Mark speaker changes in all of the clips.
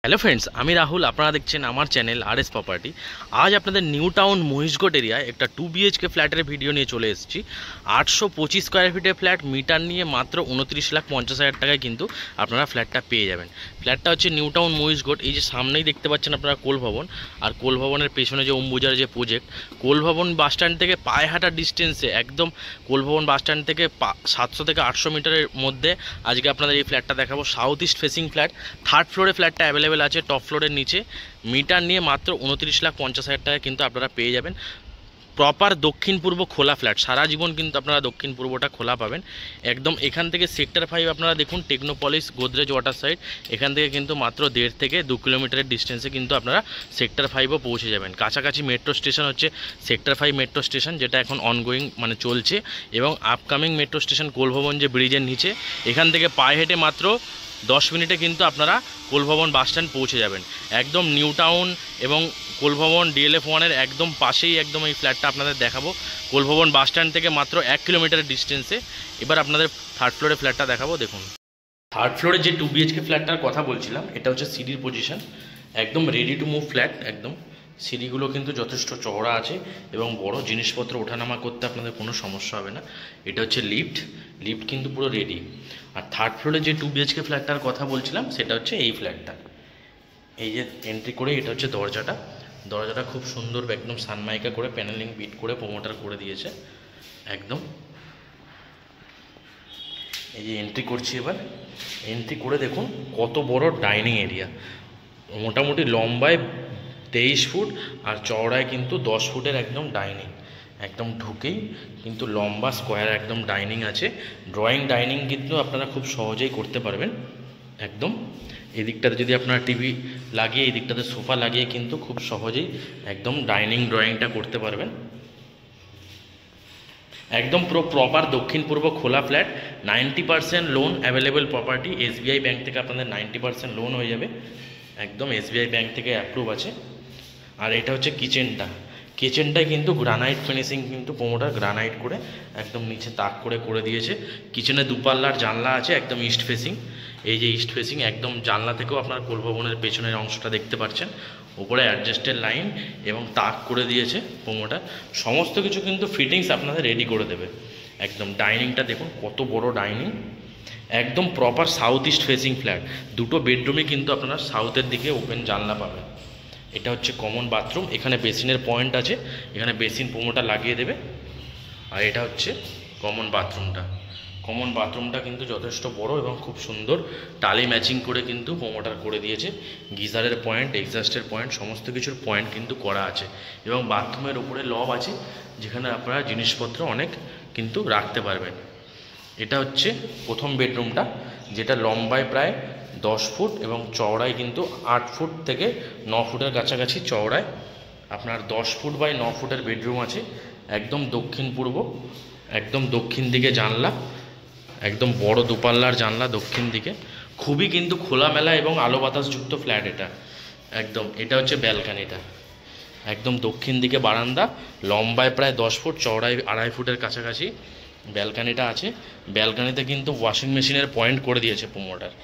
Speaker 1: Hello friends, আমি রাহুল। আপনারা দেখছেন আমার চ্যানেল RS প্রপার্টি। আজ আপনাদের নিউ টাউন মহিষগড় এরিয়ায় একটা 2 BHK ফ্ল্যাটের ভিডিও নিয়ে চলে এসেছি। 825 স্কোয়ার ফিটের ফ্ল্যাট, মিটার নিয়ে মাত্র 29,50,000 টাকায় কিন্তু আপনারা ফ্ল্যাটটা পেয়ে যাবেন। ফ্ল্যাটটা হচ্ছে নিউ টাউন মহিষগড়। এই যে সামনেই দেখতে পাচ্ছেন আপনারা কোল ভবন, আর কোল ভবনের পেছনে যে অম্বুজার যে প্রজেক্ট, কোল ভবন বাসস্ট্যান্ড থেকে পায়ে হাঁটার ডিস্টেন্সে, একদম কোল ভবন বাসস্ট্যান্ড থেকে 700 থেকে 800 মিটারের মধ্যে আজকে আপনাদের এই ফ্ল্যাটটা দেখাবো। South east facing flat, third ফ্লোরে ফ্ল্যাটটা অ্যাভেলেবেল আছে, টপ ফ্লোরের নিচে। মিটার নিয়ে মাত্র 29,50,000 টাকায় কিন্তু আপনারা পেয়ে যাবেন। প্রপার দক্ষিণ পূর্ব খোলা ফ্ল্যাট, সারা জীবন কিন্তু আপনারা দক্ষিণ পূর্বটা খোলা পাবেন। একদম এখান থেকে সেক্টর 5 আপনারা দেখুন, টেকনোপলিস গোদরেজ ওয়াটার সাইড, এখান থেকে কিন্তু মাত্র 1.5 থেকে 2 কিলোমিটারের ডিস্টেন্সে কিন্তু আপনারা সেক্টর 5ও পৌঁছে যাবেন। কাছাকাছি মেট্রো স্টেশন হচ্ছে সেক্টর 5 মেট্রো স্টেশন, যেটা এখন অনগোয়িং মানে চলছে, এবং আপকামিং মেট্রো স্টেশন কোলভবন যে ব্রিজের নিচে, এখান থেকে পায়ে হেঁটে মাত্র 10 মিনিটে কিন্তু আপনারা কোলভবন বাসস্ট্যান্ড পৌঁছে যাবেন। একদম নিউ টাউন এবং কোলভবন DLF 1-এর একদম পাশেই একদম এই ফ্ল্যাটটা আপনাদের দেখাবো। কোলভবন বাসস্ট্যান্ড থেকে মাত্র 1 কিলোমিটারের ডিস্টেন্সে। এবার আপনাদের থার্ড ফ্লোরে ফ্ল্যাটটা দেখাবো, দেখুন। থার্ড ফ্লোরে যে 2 BHK ফ্ল্যাটটার কথা বলছিলাম, এটা হচ্ছে সিঁড়ির পজিশন। একদম রেডি টু মুভ ফ্ল্যাট। একদম সিঁড়িগুলো কিন্তু যথেষ্ট চওড়া আছে এবং বড়, জিনিসপত্র ওঠানামা করতে আপনাদের কোনো সমস্যা হবে না। এটা হচ্ছে লিফট কিন্তু পুরো রেডি। আর থার্ড ফ্লোরে যে 2 BHK ফ্ল্যাটটার কথা বলছিলাম, সেটা হচ্ছে এই ফ্ল্যাটটা। এই যে এন্ট্রি করে এটা হচ্ছে দরজাটা খুব সুন্দর, একদম সানমাইকা করে প্যানেলিং বিট করে প্রোমোটার করে দিয়েছে একদম। এই যে এন্ট্রি করছি, এবার এন্ট্রি করে দেখুন কত বড় ডাইনিং এরিয়া। মোটামুটি লম্বায় 23 ফুট আর চওড়ায় কিন্তু 10 ফুটের একদম ডাইনিং। একদম ঢুকেই কিন্তু লম্বা স্কোয়ার একদম ডাইনিং আছে। ড্রয়িং ডাইনিং কিন্তু আপনারা খুব সহজেই করতে পারবেন। একদম এই দিকটাতে যদি আপনারা টিভি লাগিয়ে, এই দিকটাতে সোফা লাগিয়ে কিন্তু খুব সহজেই একদম ড্রয়িংটা করতে পারবেন। একদম পুরো প্রপার দক্ষিণ পূর্ব খোলা flat. 90% loan available property. SBI bank থেকে আপনাদের 90% লোন হয়ে যাবে। একদম SBI ব্যাংক থেকে অ্যাপ্রুভ আছে। আর এটা হচ্ছে কিচেনটায় কিন্তু গ্রানাইট ফিনিশিং, কিন্তু প্রোমোটার গ্রানাইট করে একদম নিচে তাক করে দিয়েছে। কিচেনে 2 পাল্লার জানলা আছে, একদম ইস্ট ফেসিং। এই যে ইস্ট ফেসিং, একদম জানলা থেকেও আপনার কোলভবনের পেছনের অংশটা দেখতে পাচ্ছেন। উপরে অ্যাডজাস্টের লাইন এবং তাক করে দিয়েছে প্রোমোটার। সমস্ত কিছু কিন্তু ফিটিংস আপনাদের রেডি করে দেবে। একদম ডাইনিংটা দেখুন কত বড় ডাইনিং। একদম proper south east facing flat. 2টো বেডরুমে কিন্তু আপনারা সাউথের দিকে ওপেন জানলা পাবেন। এটা হচ্ছে কমন বাথরুম। এখানে বেসিনের পয়েন্ট আছে, এখানে বেসিন প্রোমোটার লাগিয়ে দেবে। আর এটা হচ্ছে কমন বাথরুমটা কিন্তু যথেষ্ট বড় এবং খুব সুন্দর টালি ম্যাচিং করে কিন্তু প্রোমোটার করে দিয়েছে। গিজারের পয়েন্ট, এক্সস্টের পয়েন্ট, সমস্ত কিছুর পয়েন্ট কিন্তু করা আছে। এবং বাথরুমের উপরে লব আছে, যেখানে আপনারা জিনিসপত্র অনেক কিন্তু রাখতে পারবেন। এটা হচ্ছে প্রথম বেডরুমটা, যেটা লম্বায় প্রায় 10 ফুট এবং চওড়ায় কিন্তু 8 ফুট থেকে 9 ফুটের কাছাকাছি চওড়ায় আপনার 10 ফুট বাই 9 ফুটের বেডরুম আছে। একদম দক্ষিণ পূর্ব, একদম দক্ষিণ দিকে জানলা, একদম বড় 2 পাল্লার জানলা দক্ষিণ দিকে। খুবই কিন্তু খোলামেলা এবং আলো বাতাসযুক্ত ফ্ল্যাট এটা। একদম এটা হচ্ছে ব্যালকানিটা। একদম দক্ষিণ দিকে বারান্দা, লম্বায় প্রায় 10 ফুট, চওড়ায় 2.5 ফুটের কাছাকাছি ব্যালকানিটা আছে। ব্যালকানিতে কিন্তু ওয়াশিং মেশিনের পয়েন্ট করে দিয়েছে প্রোমোটার।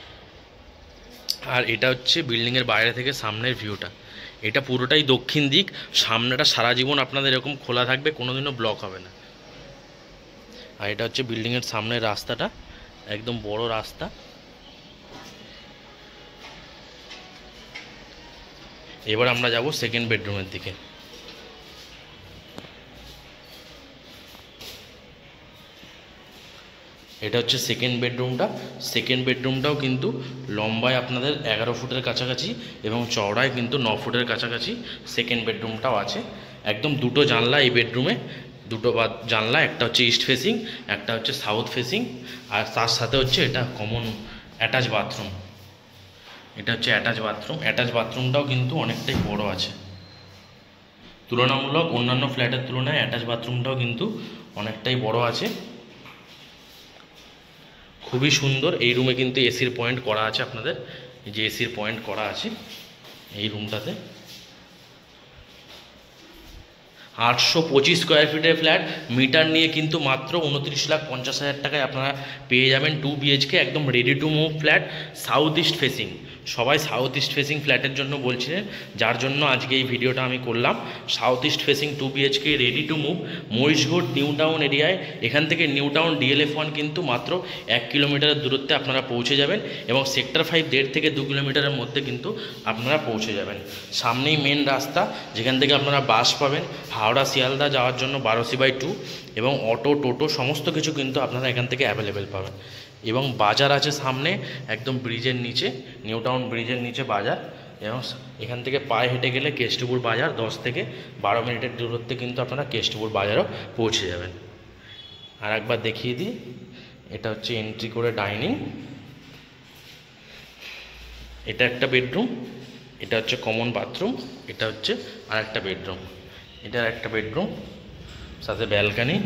Speaker 1: আর এটা হচ্ছে বিল্ডিংয়ের বাইরে থেকে সামনের ভিউটা। এটা পুরোটাই দক্ষিণ দিক। সামনেটা সারা জীবন আপনাদের এরকম খোলা থাকবে, কোনোদিনও ব্লক হবে না। আর এটা হচ্ছে বিল্ডিংয়ের সামনের রাস্তাটা, একদম বড় রাস্তা। এবার আমরা যাব সেকেন্ড বেডরুমের দিকে। এটা হচ্ছে সেকেন্ড বেডরুমটাও কিন্তু লম্বায় আপনাদের 11 ফুটের কাছাকাছি এবং চওড়ায় কিন্তু 9 ফুটের কাছাকাছি সেকেন্ড বেডরুমটাও আছে। একদম 2টো জানলা এই বেডরুমে, 2টো জানলা, একটা হচ্ছে ইস্ট ফেসিং, একটা হচ্ছে সাউথ ফেসিং। আর তার সাথে হচ্ছে এটা কমন অ্যাটাচ বাথরুম। এটা হচ্ছে অ্যাটাচ বাথরুমটাও কিন্তু অনেকটাই বড় আছে। তুলনামূলক অন্যান্য ফ্ল্যাটের তুলনায় অ্যাটাচ বাথরুমটাও কিন্তু অনেকটাই বড় আছে। খুবই সুন্দর। এই রুমে কিন্তু এসির পয়েন্ট করা আছে আপনাদের, এই যে এসির পয়েন্ট করা আছে এই রুমটাতে। 825 স্কোয়ার ফিটের ফ্ল্যাট, মিটার নিয়ে কিন্তু মাত্র 29,50,000 টাকায় আপনারা পেয়ে যাবেন 2 BHK, একদম ready to move flat, south east facing. সবাই সাউথ ইস্ট ফেসিং ফ্ল্যাটের জন্য বলছিলেন, যার জন্য আজকে এই ভিডিওটা আমি করলাম। South east facing 2 BHK ready to move, Mahishgarh new town এরিয়ায়। এখান থেকে নিউ টাউন DLF1 কিন্তু মাত্র 1 কিলোমিটারের দূরত্বে আপনারা পৌঁছে যাবেন, এবং সেক্টর 5 1.5 থেকে 2 কিলোমিটারের মধ্যে কিন্তু আপনারা পৌঁছে যাবেন। সামনেই মেন রাস্তা, যেখান থেকে আপনারা বাস পাবেন হাওড়া শিয়ালদা যাওয়ার জন্য 12C/2, এবং অটো টোটো সমস্ত কিছু কিন্তু আপনারা এখান থেকে অ্যাভেলেবেল পাবেন। এবং বাজার আছে সামনে একদম ব্রিজের নিচে, নিউ টাউন ব্রিজের নিচে বাজার, এবং এখান থেকে পায়ে হেঁটে গেলে কেষ্টপুর বাজার 10 থেকে 12 মিনিটের দূরত্বে কিন্তু আপনারা কেষ্টপুর বাজারও পৌঁছে যাবেন। আর একবার দেখিয়ে দিই, এটা হচ্ছে এন্ট্রি করে ডাইনিং, এটা একটা বেডরুম, এটা হচ্ছে কমন বাথরুম, এটা হচ্ছে আর একটা বেডরুম, এটার একটা বেডরুম সাথে ব্যালকানি,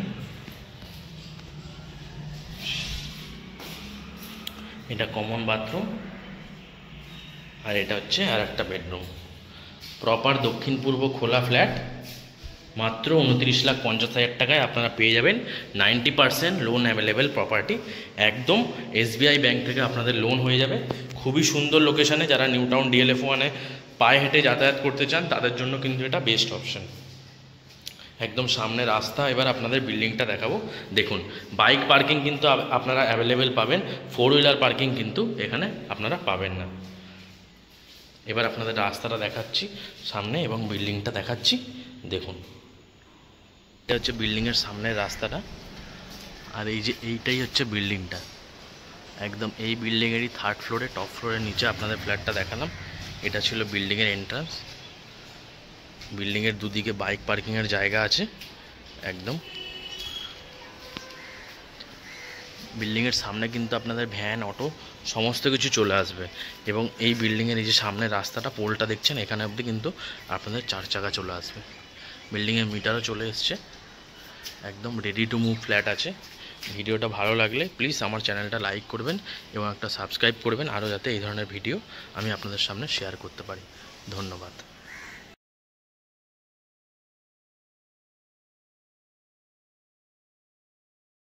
Speaker 1: এটা কমন বাথরুম, আর এটা হচ্ছে আর একটা বেডরুম। প্রপার দক্ষিণ পূর্ব খোলা ফ্ল্যাট, মাত্র 29,50,000 টাকায় আপনারা পেয়ে যাবেন। 90% লোন অ্যাভেলেবেল প্রপার্টি, একদম SBI ব্যাংক থেকে আপনাদের লোন হয়ে যাবে। খুবই সুন্দর লোকেশানে, যারা নিউ টাউন DLF1-এ পায়ে হেঁটে যাতায়াত করতে চান তাদের জন্য কিন্তু এটা বেস্ট অপশন। একদম সামনে রাস্তা। এবার আপনাদের বিল্ডিংটা দেখাবো। দেখুন, বাইক পার্কিং কিন্তু আপনারা অ্যাভেলেবেল পাবেন, 4 হুইলার পার্কিং কিন্তু এখানে আপনারা পাবেন না। এবার আপনাদের রাস্তাটা দেখাচ্ছি সামনে, এবং বিল্ডিংটা দেখাচ্ছি। দেখুন, এটা হচ্ছে বিল্ডিংয়ের সামনের রাস্তাটা, আর এই যে এইটাই হচ্ছে বিল্ডিংটা। একদম এই বিল্ডিংয়েরই 3rd ফ্লোরে, টপ ফ্লোরের নিচে আপনাদের ফ্ল্যাটটা দেখালাম। এটা ছিল বিল্ডিংয়ের এন্ট্রান্স। বিল্ডিংয়ের দুদিকে বাইক পার্কিংয়ের জায়গা আছে। একদম বিল্ডিংয়ের সামনে কিন্তু আপনাদের ভ্যান, অটো সমস্ত কিছু চলে আসবে। এবং এই বিল্ডিংয়ের এই যে সামনের রাস্তাটা, পোলটা দেখছেন, এখানে অবধি কিন্তু আপনাদের 4 চাকা চলে আসবে। বিল্ডিংয়ের মিটারও চলে এসছে। একদম রেডি টু মুভ ফ্ল্যাট আছে। ভিডিওটা ভালো লাগলে প্লিজ আমার চ্যানেলটা লাইক করবেন এবং একটা সাবস্ক্রাইব করবেন, আরও যাতে এই ধরনের ভিডিও আমি আপনাদের সামনে শেয়ার করতে পারি। ধন্যবাদ।